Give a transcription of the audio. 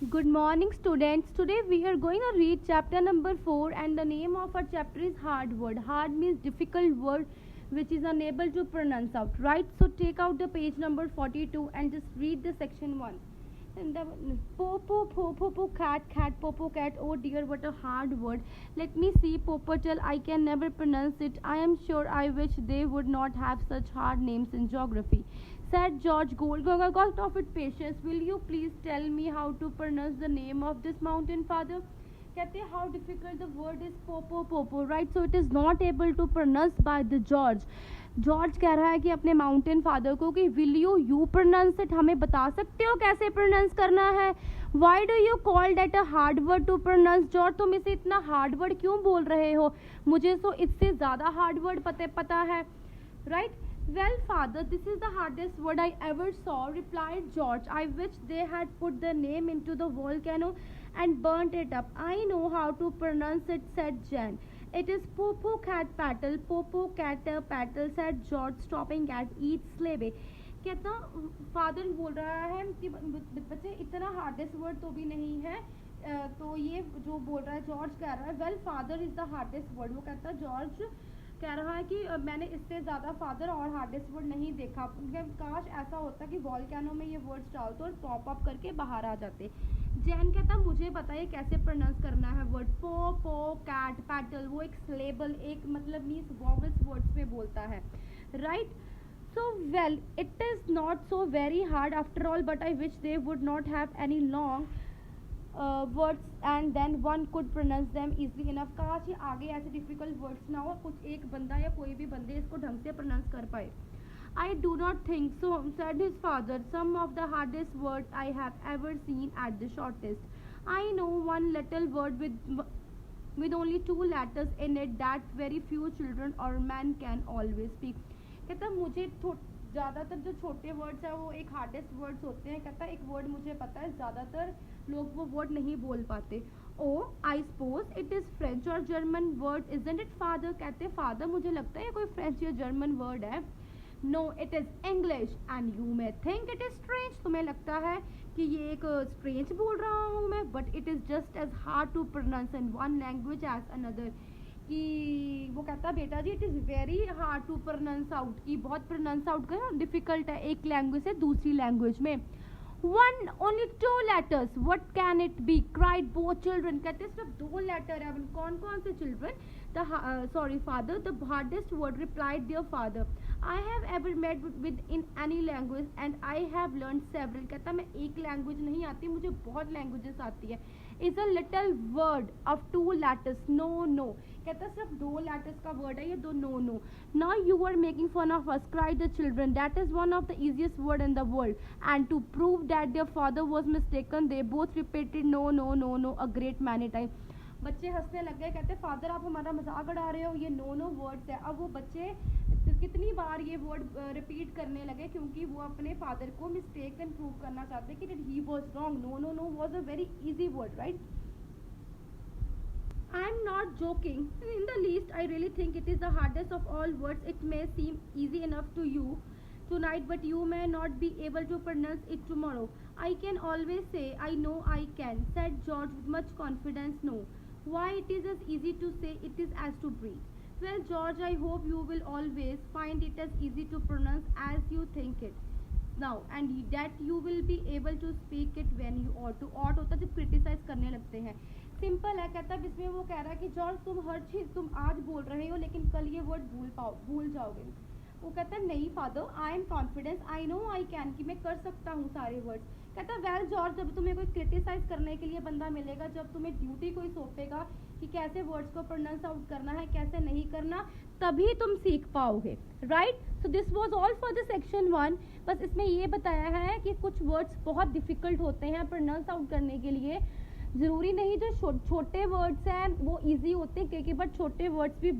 Good morning, students. Today we are going to read chapter number 4, and the name of our chapter is hard word. Hard means difficult word which is unable to pronounce out, right? So take out the page number 42 and just read the section 1. And the po, cat, popo, cat. Oh dear, what a hard word. Let me see, popotel. I can never pronounce it. I am sure I wish they would not have such hard names in geography. Said George Goldberger, got off it patience. Will you please tell me how to pronounce the name of this mountain, father? कहते हैं how difficult the word is popo, right? So it is not able to pronounce by the George. George कह रहा है कि अपने mountain father को कि will you pronounce it, हमें बता सकते हो कैसे प्रोनाउंस करना है. Why do you call that a hard word to pronounce. George तुम इसे इतना हार्ड वर्ड क्यों बोल रहे हो, मुझे तो इससे ज़्यादा हार्ड वर्ड पता है, right. Well, father, this is the hardest word I ever saw, replied George. I wish they had put the name into the volcano and burnt it up. I know how to pronounce it, said Jan. It is popo cat paddle, said George, stopping at each sleigh. कहता father बोल रहा है कि बच्चे इतना hardest word तो भी नहीं है. तो ये जो बोल रहा है जॉर्ज कह रहा है well father is the hardest word. वो कहता है जॉर्ज कह रहा है कि मैंने इससे ज़्यादा फादर और हार्डेस्ट वर्ड नहीं देखा. काश ऐसा होता कि वॉल्केनो में ये वर्ड्स डालते और पॉप अप करके बाहर आ जाते. जैन कहता मुझे बताइए कैसे प्रोनाउंस करना है वर्ड. पो कैट पैटल, वो एक स्लेबल, एक मतलब मीन्स वॉवल्स वर्ड्स में बोलता है, right. So well, it is not so very hard after all, but I wish they would not have any long words and then one could pronounce them easily enough. काश ये आगे ऐसे difficult words ना हो, कुछ एक बंदा या कोई भी बंदे इसको ढंग से pronounce कर पाए. I do not think so, said his father. Some of the hardest words I have ever seen at the shortest. I know one little word with only 2 letters in it that very few children or men can always speak. कहता मुझे ज़्यादातर जो छोटे words हैं वो एक hardest words होते हैं. कहता एक वर्ड मुझे पता है, ज़्यादातर लोग वो वर्ड नहीं बोल पाते. Oh I suppose it is French और German word, isn't it father. कहते फादर मुझे लगता है ये कोई फ्रेंच या जर्मन वर्ड है. No it is English and you may think it is strange. तुम्हें लगता है कि ये एक स्ट्रेंज बोल रहा हूँ मैं, but it is just as hard to pronounce in one language as another. कि वो कहता बेटा जी it is very hard to pronounce out, की बहुत प्रोनाउंस आउट करना डिफिकल्ट है एक लैंग्वेज से दूसरी लैंग्वेज में. One only 2 letters, what can it be, cried both children. कहते सिर्फ 2 लेटर है. कौन कौन से children. Father, the hardest word, replied their father, I have ever met with in any language and I have learned several. कहता मैं एक language नहीं आती, मुझे बहुत लैंग्वेजेस आती है. is a little word of 2 letters, no. कहता सिर्फ 2 letters का word है ये, दो no. Now you are making fun of us, cried the children. That is one of the easiest word in the world. And to prove that their father was mistaken, they both repeated no a great many times. बच्चे हंसने लग गए. कहते father आप हमारा मजाक उड़ा रहे हो, ये नो वर्ड्स है. अब वो बच्चे कितनी बार ये वर्ड रिपीट करने लगे क्योंकि वो अपने फादर को मिस्टेकन प्रूव करना चाहते कि he was wrong. No was a very easy word, right. I am not joking in the least. I really think it is the hardest of all words. It may seem easy enough to you tonight, but you may not be able to pronounce it tomorrow. I can always say I know I can, said George with much confidence. No. Why, it is as easy to say it is as to breathe. Well, George, I hope you will always find it as easy to pronounce as you think it now, and that you will be able to speak it when you ought to. ought होता जब criticise करने लगते हैं. Simple है. कहता है इसमें वो कह रहा है कि जॉर्ज तुम हर चीज़ तुम आज बोल रहे हो लेकिन कल ये वर्ड भूल जाओगे. वो कहता है नहीं father, I am confidence, I know I can, कि मैं कर सकता हूँ सारे वर्ड्स. कहता है वेल जॉर्ज, जब तुम्हें कोई क्रिटिसाइज करने के लिए बंदा मिलेगा, जब तुम्हें ड्यूटी कोई सौंपेगा कि कैसे वर्ड्स को प्रोनाउंस आउट करना है कैसे नहीं करना, तभी तुम सीख पाओगे, right. So this was all for the section 1. बस इसमें ये बताया है कि कुछ वर्ड्स बहुत डिफिकल्ट होते हैं प्रोनाउंस आउट करने के लिए. ज़रूरी नहीं जो छोटे वर्ड्स हैं वो ईजी होते हैं, क्योंकि बट छोटे वर्ड्स भी